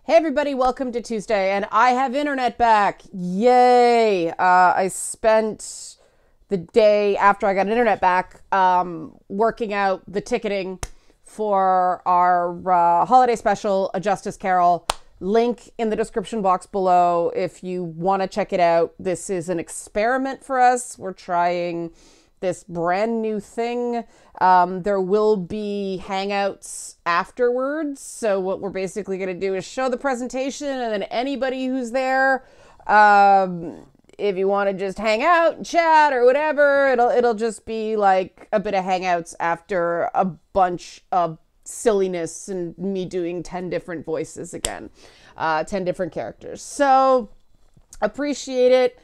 Hey everybody, welcome to Tuesday, and I have internet back. Yay! I spent the day after I got internet back working out the ticketing for our holiday special, A Justice Carol. Link in the description box below if you want to check it out. This is an experiment for us. We're trying this brand new thing. There will be hangouts afterwards. So what we're basically going to do is show the presentation, and then anybody who's there, if you want to just hang out and chat or whatever, it'll just be like a bit of hangouts after a bunch of silliness and me doing 10 different voices again, 10 different characters. So appreciate it.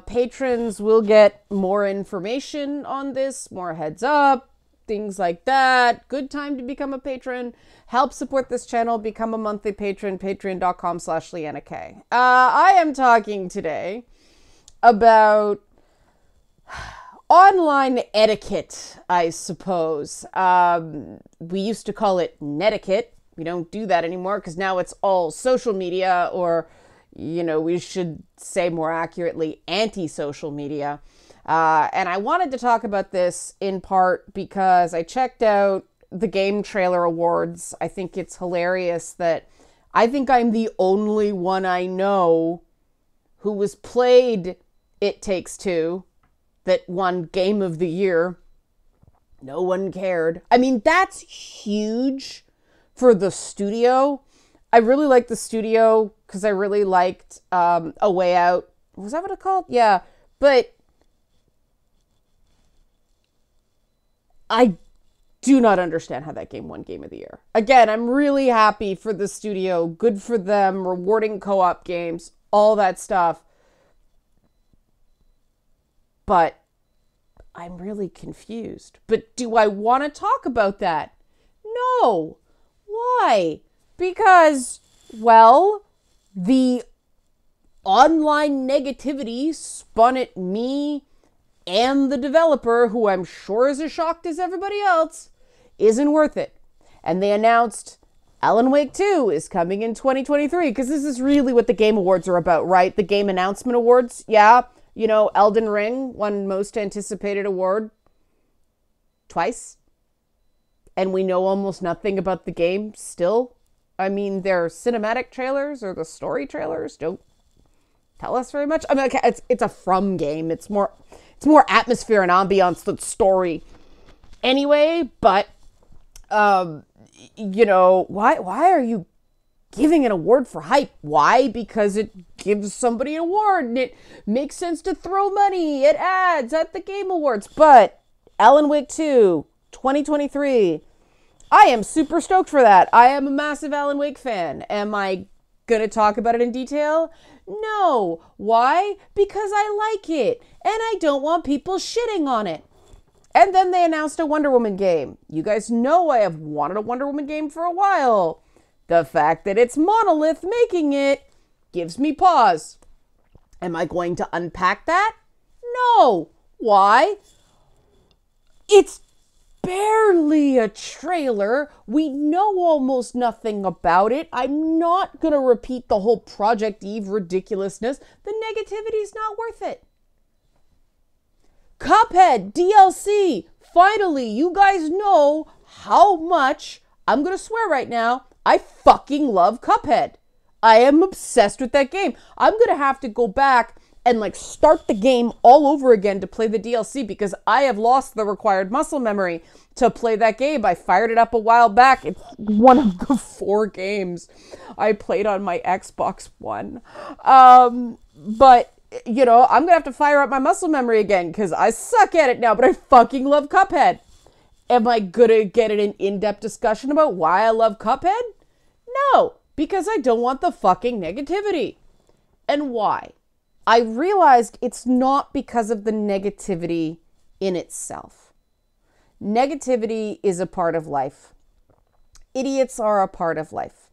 Patrons will get more information on this, more heads up, things like that. Good time to become a patron. Help support this channel. Become a monthly patron. Patreon.com/Leanna K. I am talking today about online etiquette, I suppose. We used to call it netiquette. We don't do that anymore because now it's all social media, or we should say more accurately, anti-social media. And I wanted to talk about this in part because I checked out the Game Trailer Awards. I think it's hilarious that I think I'm the only one I know who was played It Takes Two that won Game of the Year. No one cared. I mean, that's huge for the studio. I really liked the studio because I really liked A Way Out. Was that what it's called? Yeah. But I do not understand how that game won Game of the Year. Again, I'm really happy for the studio. Good for them. Rewarding co-op games. All that stuff. But I'm really confused. But do I want to talk about that? No. Why? Because, well, the online negativity spun at me and the developer, who I'm sure is as shocked as everybody else, isn't worth it. And they announced Alan Wake 2 is coming in 2023, because this is really what the Game Awards are about, right? The Game Announcement Awards, yeah. Elden Ring won Most Anticipated Award twice. And we know almost nothing about the game still. I mean, their cinematic trailers or the story trailers don't tell us very much. I mean, okay, it's a From game. It's more atmosphere and ambiance than story. Anyway, but why are you giving an award for hype? Why? Because it gives somebody an award and it makes sense to throw money at ads at the Game Awards. But Alan Wake 2, 2023. I am super stoked for that. I am a massive Alan Wake fan. Am I going to talk about it in detail? No. Why? Because I like it, and I don't want people shitting on it. And then they announced a Wonder Woman game. You guys know I have wanted a Wonder Woman game for a while. The fact that it's Monolith making it gives me pause. Am I going to unpack that? No. Why? It's barely a trailer. We know almost nothing about it. I'm not going to repeat the whole Project Eve ridiculousness. The negativity's not worth it. Cuphead DLC. Finally, you guys know how much, I'm going to swear right now, I fucking love Cuphead. I am obsessed with that game. I'm going to have to go back and start the game all over again to play the DLC because I have lost the required muscle memory to play that game. I fired it up a while back. It's one of the 4 games I played on my Xbox One. But, I'm going to have to fire up my muscle memory again because I suck at it now, but I fucking love Cuphead. Am I going to get in an in-depth discussion about why I love Cuphead? No, because I don't want the fucking negativity. And why? I realized it's not because of the negativity in itself. Negativity is a part of life. Idiots are a part of life.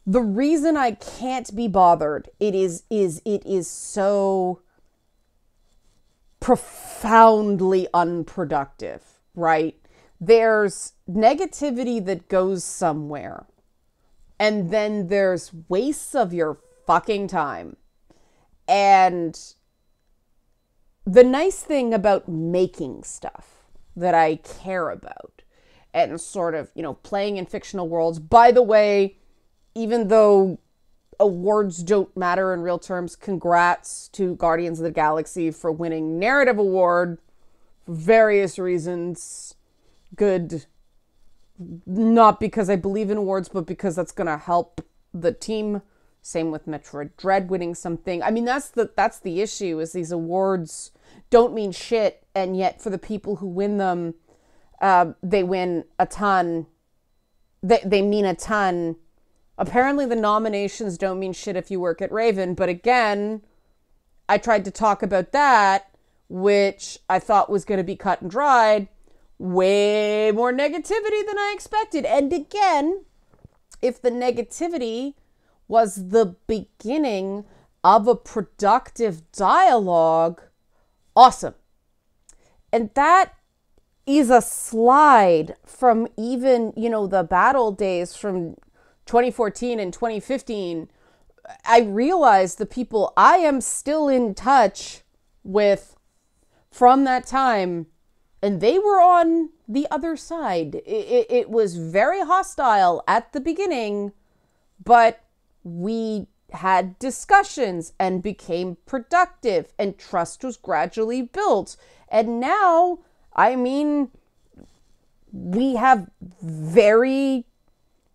The reason I can't be bothered, it is so profoundly unproductive, right? There's negativity that goes somewhere. And then there's wastes of your fucking time. And the nice thing about making stuff that I care about and sort of, playing in fictional worlds, by the way, even though awards don't matter in real terms, congrats to Guardians of the Galaxy for winning Narrative Award for various reasons. Good. Not because I believe in awards, but because that's going to help the team. Same with Metroid Dread winning something. I mean, that's the issue, is these awards don't mean shit, and yet for the people who win them, they win a ton. They mean a ton. Apparently the nominations don't mean shit if you work at Raven, but again, I tried to talk about that, which I thought was going to be cut and dried. Way more negativity than I expected. And again, if the negativity was the beginning of a productive dialogue, awesome. And that is a slide from even, the battle days from 2014 and 2015. I realized the people I am still in touch with from that time, and they were on the other side. It was very hostile at the beginning, but we had discussions and became productive, and trust was gradually built. And now, we have very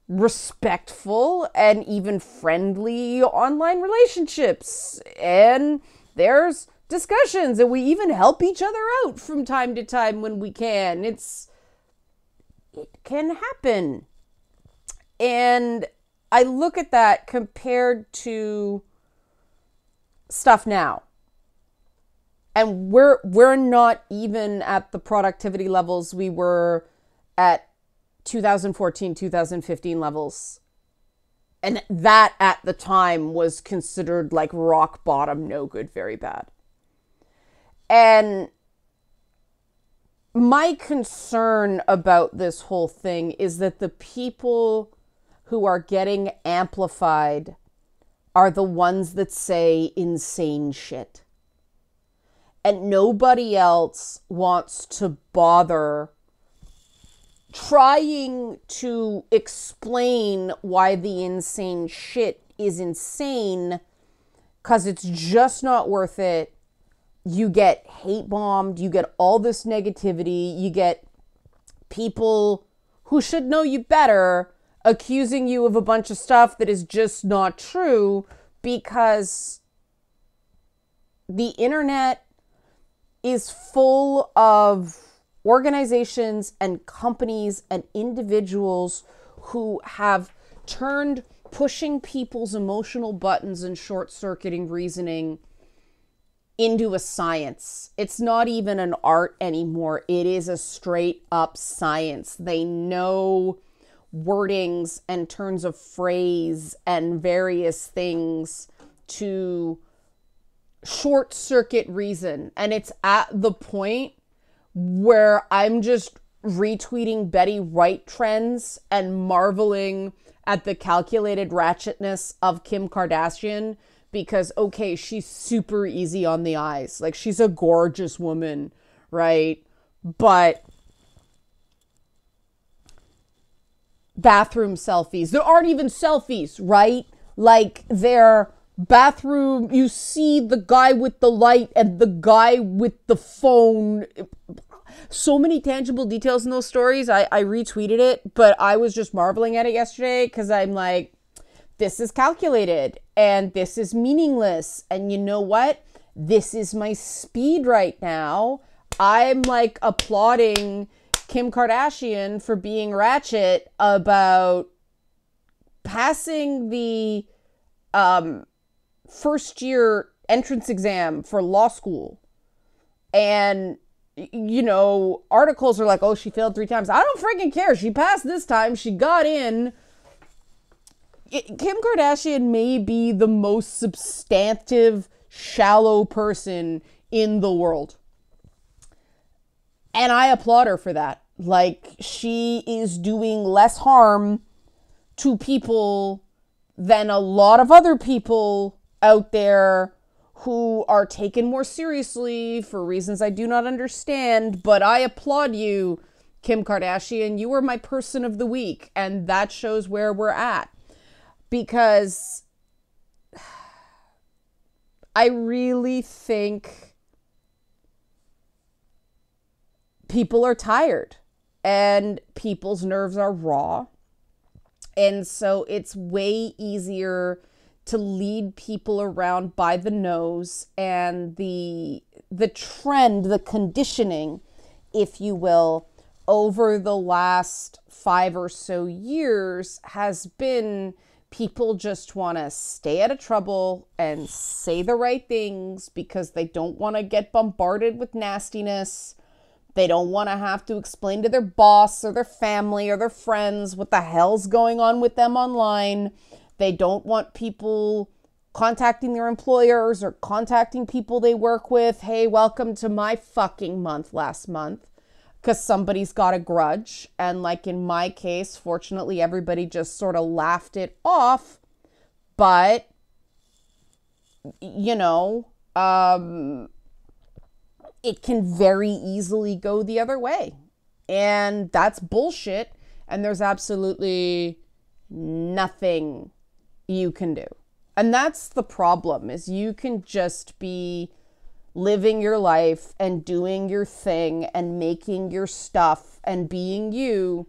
respectful and even friendly online relationships, and there's discussions, and we even help each other out from time to time when we can. It can happen. And I look at that compared to stuff now, and we're not even at the productivity levels we were at 2014, 2015 levels. And that at the time was considered like rock bottom, no good, very bad. And my concern about this whole thing is that the people who are getting amplified are the ones that say insane shit. And nobody else wants to bother trying to explain why the insane shit is insane, because it's just not worth it. You get hate bombed, you get all this negativity, you get people who should know you better accusing you of a bunch of stuff that is just not true, because the internet is full of organizations and companies and individuals who have turned pushing people's emotional buttons and short-circuiting reasoning into a science. It's not even an art anymore. It is a straight up science. They know wordings and turns of phrase and various things to short circuit reason. And it's at the point where I'm just retweeting Betty Wright trends and marveling at the calculated ratchetness of Kim Kardashian, because, okay, she's super easy on the eyes. Like, she's a gorgeous woman, right? But bathroom selfies, there aren't even selfies, right? Like, they're bathroom, you see the guy with the light and the guy with the phone. So many tangible details in those stories. I retweeted it, but I was just marveling at it yesterday because I'm like, this is calculated and this is meaningless. And you know what? This is my speed right now. I'm like applauding Kim Kardashian for being ratchet about passing the first year entrance exam for law school. And, you know, articles are like, oh, she failed 3 times. I don't freaking care. She passed this time. She got in. Kim Kardashian may be the most substantive, shallow person in the world. And I applaud her for that. Like, she is doing less harm to people than a lot of other people out there who are taken more seriously for reasons I do not understand. But I applaud you, Kim Kardashian. You were my person of the week, and that shows where we're at. Because I really think people are tired and people's nerves are raw. And so it's way easier to lead people around by the nose, and the trend, the conditioning, if you will, over the last 5 or so years has been people just want to stay out of trouble and say the right things because they don't want to get bombarded with nastiness. They don't want to have to explain to their boss or their family or their friends what the hell's going on with them online. They don't want people contacting their employers or contacting people they work with. Hey, welcome to my fucking month last month, because somebody's got a grudge. And like in my case, fortunately, everybody just sort of laughed it off. But, you know, it can very easily go the other way. And that's bullshit. And there's absolutely nothing you can do. And that's the problem, is you can just be living your life and doing your thing and making your stuff and being you,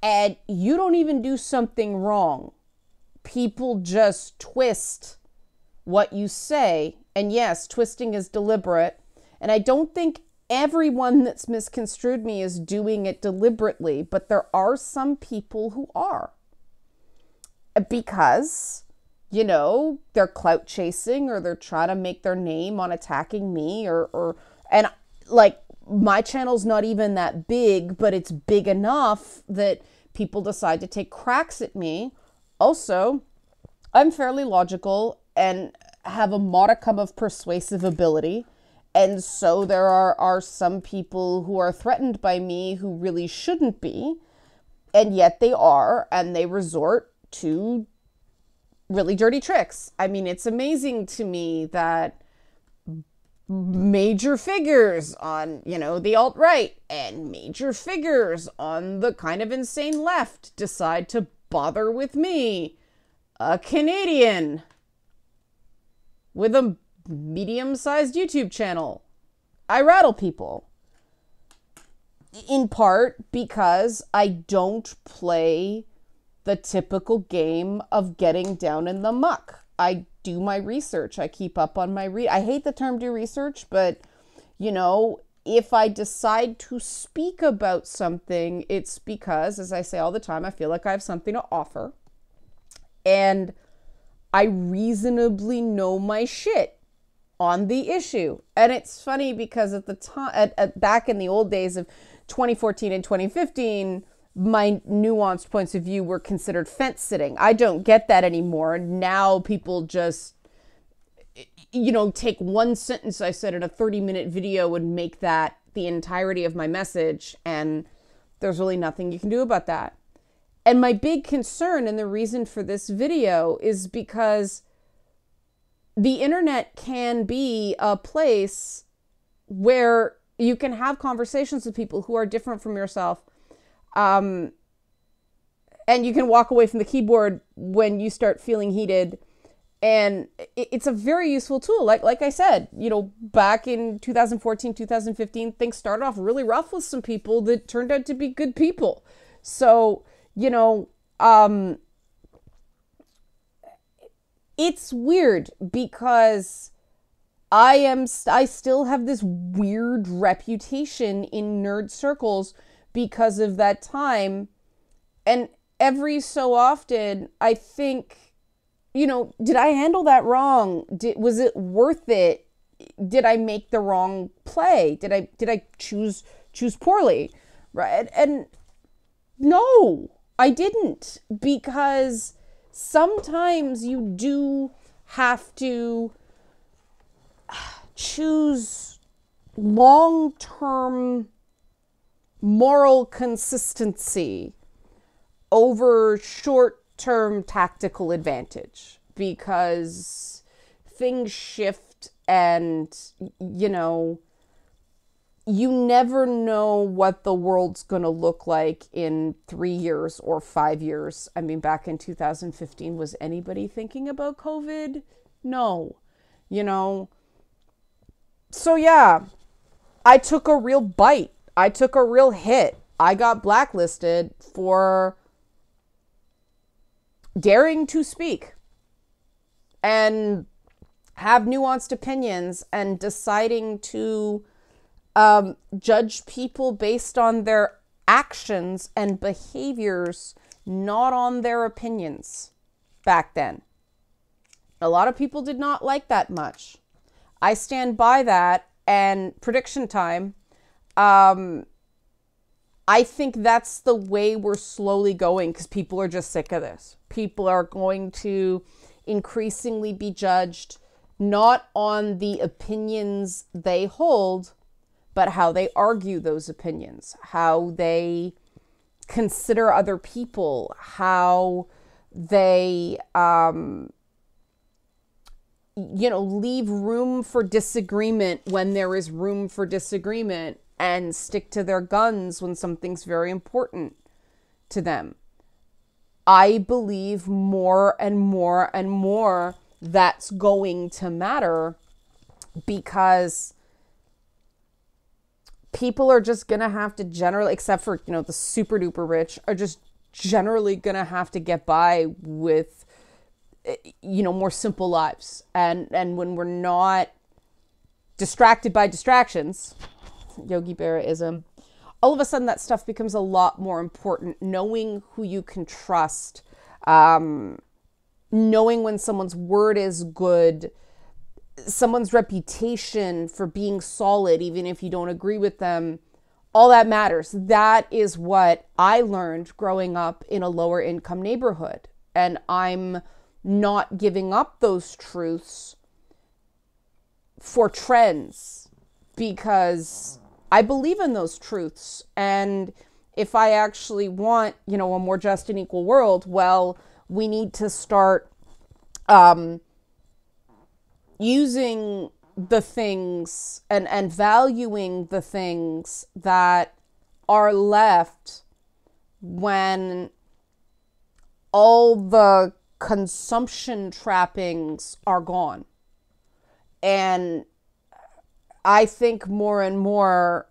and you don't even do something wrong. People just twist what you say. And yes, twisting is deliberate. And I don't think everyone that's misconstrued me is doing it deliberately, but there are some people who are. Because, you know, they're clout chasing, or they're trying to make their name on attacking me, and like, my channel's not even that big, but it's big enough that people decide to take cracks at me. Also, I'm fairly logical and have a modicum of persuasive ability. And so there are some people who are threatened by me who really shouldn't be, and yet they are, and they resort to really dirty tricks. I mean, it's amazing to me that major figures on, you know, the alt-right and major figures on the kind of insane left decide to bother with me, a Canadian with a medium-sized YouTube channel. I rattle people. In part because I don't play the typical game of getting down in the muck. I do my research. I keep up on my I hate the term do research, but, you know, if I decide to speak about something, it's because, as I say all the time, I feel like I have something to offer. And I reasonably know my shit on the issue. And it's funny because at the time, back in the old days of 2014 and 2015, my nuanced points of view were considered fence sitting. I don't get that anymore. Now people just, you know, take one sentence I said in a 30-minute video and make that the entirety of my message. And there's really nothing you can do about that. And my big concern, and the reason for this video, is because the internet can be a place where you can have conversations with people who are different from yourself. And you can walk away from the keyboard when you start feeling heated. And it's a very useful tool. Like I said, you know, back in 2014, 2015, things started off really rough with some people that turned out to be good people. So, you know, it's weird because I still have this weird reputation in nerd circles because of that time. And every so often, I think, you know, did I handle that wrong? Was it worth it? Did I make the wrong play? Did I choose poorly? Right? And no, I didn't, because sometimes you do have to choose long-term moral consistency over short-term tactical advantage, because things shift, and, you never know what the world's going to look like in 3 years or 5 years. I mean, back in 2015, was anybody thinking about COVID? No. So yeah, I took a real bite. I took a real hit. I got blacklisted for daring to speak and have nuanced opinions and deciding to judge people based on their actions and behaviors, not on their opinions back then. A lot of people did not like that much. I stand by that. And prediction time, I think that's the way we're slowly going, because people are just sick of this. People are going to increasingly be judged not on the opinions they hold, but how they argue those opinions, how they consider other people, how they, leave room for disagreement when there is room for disagreement, and stick to their guns when something's very important to them. I believe more and more and more that's going to matter, because people are just going to have to generally, except for, the super duper rich, are just generally going to have to get by with, more simple lives. And when we're not distracted by distractions, Yogi Berraism, all of a sudden that stuff becomes a lot more important. Knowing who you can trust, knowing when someone's word is good, someone's reputation for being solid, even if you don't agree with them, all that matters. That is what I learned growing up in a lower income neighborhood. And I'm not giving up those truths for trends, because I believe in those truths. And if I actually want, a more just and equal world, well, we need to start using the things and valuing the things that are left when all the consumption trappings are gone. And I think more and more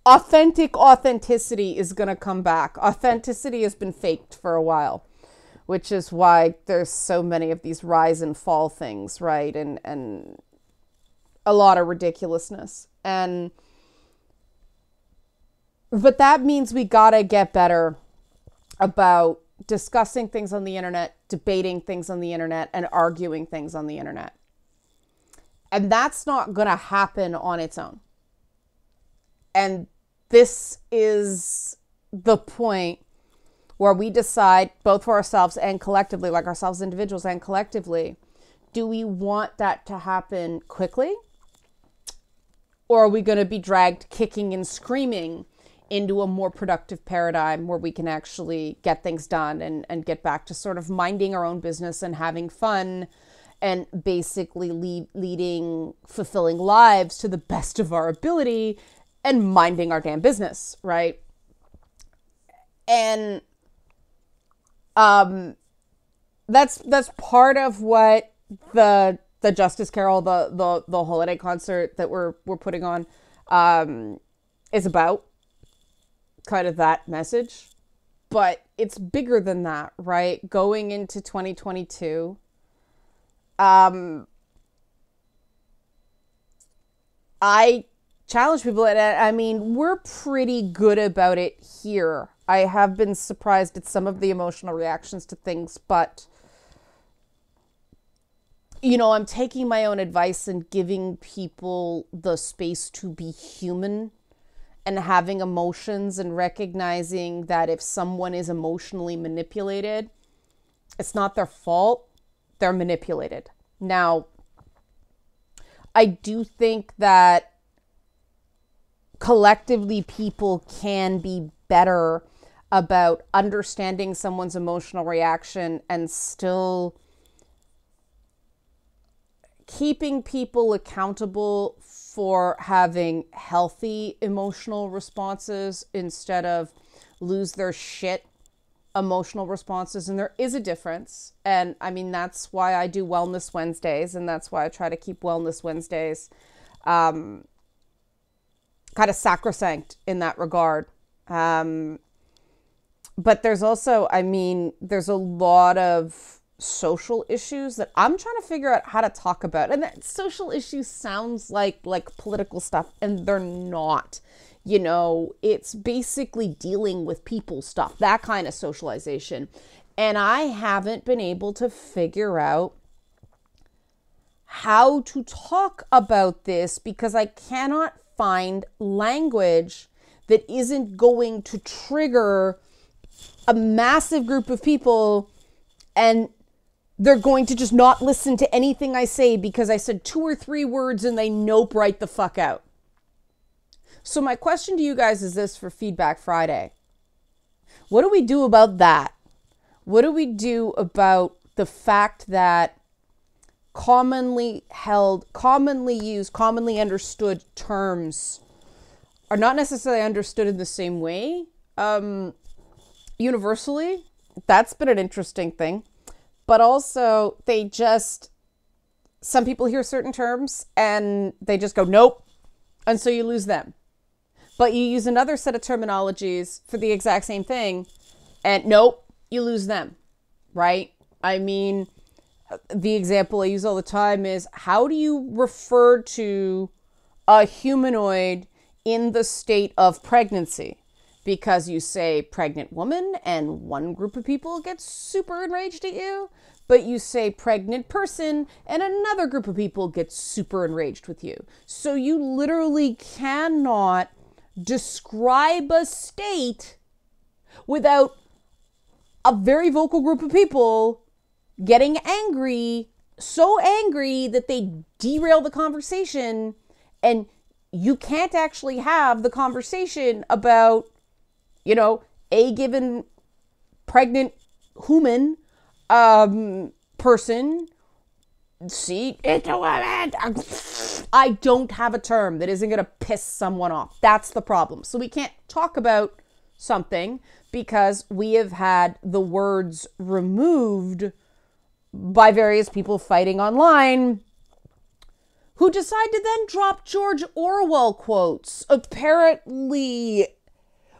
authenticity is going to come back. Authenticity has been faked for a while, which is why there's so many of these rise and fall things, right? And a lot of ridiculousness. But that means we gotta get better about discussing things on the internet, debating things on the internet, and arguing things on the internet. And that's not gonna happen on its own. And this is the point where we decide, both for ourselves and collectively, like ourselves individuals and collectively, do we want that to happen quickly? Or are we going to be dragged kicking and screaming into a more productive paradigm where we can actually get things done and get back to sort of minding our own business and having fun and basically leading fulfilling lives to the best of our ability and minding our damn business, right? And that's part of what the Justice Carol, the holiday concert that we're putting on, is about. Kind of that message, but it's bigger than that, right? Going into 2022, I challenge people, and I mean, we're pretty good about it here. I have been surprised at some of the emotional reactions to things, but I'm taking my own advice and giving people the space to be human and having emotions, and recognizing that if someone is emotionally manipulated, it's not their fault. They're manipulated. Now, I do think that collectively people can be better about understanding someone's emotional reaction and still keeping people accountable for having healthy emotional responses instead of lose their shit emotional responses. And there is a difference. And I mean, that's why I do Wellness Wednesdays, and that's why I try to keep Wellness Wednesdays kind of sacrosanct in that regard. But there's also, I mean, there's a lot of social issues that I'm trying to figure out how to talk about. And that social issues sounds like political stuff, and they're not. You know, it's basically dealing with people stuff, that kind of socialization. And I haven't been able to figure out how to talk about this because I cannot find language that isn't going to trigger a massive group of people, and they're going to just not listen to anything I say because I said 2 or 3 words and they nope right the fuck out. So my question to you guys is this for Feedback Friday. What do we do about that? What do we do about the fact that commonly held, commonly used, commonly understood terms are not necessarily understood in the same way universally? That's been an interesting thing. But also, some people hear certain terms and they just go, nope. And so you lose them. But you use another set of terminologies for the exact same thing and nope, you lose them, right? I mean, the example I use all the time is, how do you refer to a humanoid in the state of pregnancy? Because you say pregnant woman and one group of people gets super enraged at you, but you say pregnant person and another group of people gets super enraged with you. So you literally cannot describe a state without a very vocal group of people getting angry, so angry that they derail the conversation, and you can't actually have the conversation about, you know, a given pregnant human person. See, it's a woman. I don't have a term that isn't going to piss someone off. That's the problem. So we can't talk about something because we have had the words removed by various people fighting online who decide to then drop George Orwell quotes, apparently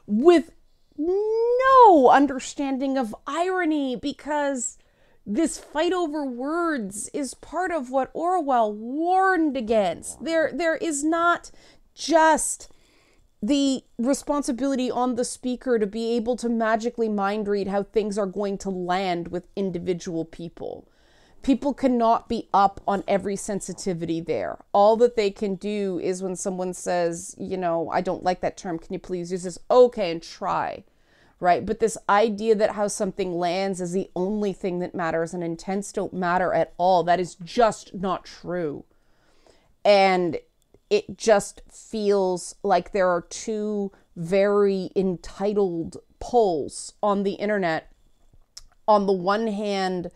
with no understanding of irony, because this fight over words is part of what Orwell warned against. There is not just the responsibility on the speaker to be able to magically mind read how things are going to land with individual people. People cannot be up on every sensitivity there. All that they can do is when someone says, you know, I don't like that term, can you please use this? Okay, and try, right? But this idea that how something lands is the only thing that matters and intents don't matter at all, that is just not true. And it just feels like there are two very entitled poles on the internet. On the one hand,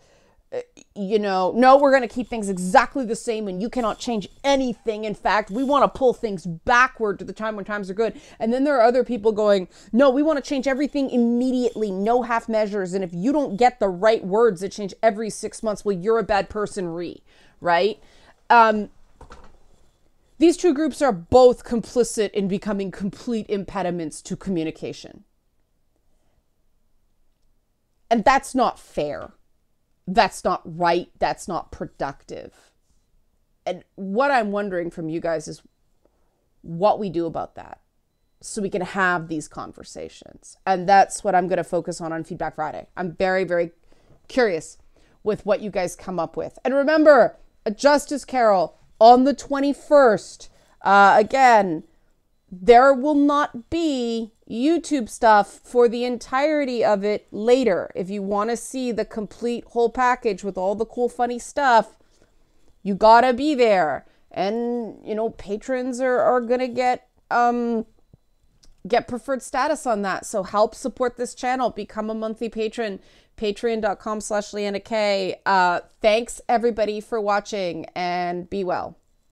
you know, no, we're going to keep things exactly the same and you cannot change anything. In fact, we want to pull things backward to the time when times are good. And then there are other people going, no, we want to change everything immediately, no half measures. And if you don't get the right words that change every 6 months, well, you're a bad person, right? These two groups are both complicit in becoming complete impediments to communication. And that's not fair. That's not right. That's not productive. And what I'm wondering from you guys is what we do about that so we can have these conversations. And that's what I'm going to focus on Feedback Friday. I'm very, very curious with what you guys come up with. And remember, a Justice Carol on the 21st. Again, there will not be YouTube stuff for the entirety of it later. If you want to see the complete whole package with all the cool, funny stuff, you gotta be there. And, you know, patrons are gonna get get preferred status on that. So help support this channel. Become a monthly patron. Patreon.com/Leanna K. Thanks everybody for watching, and be well.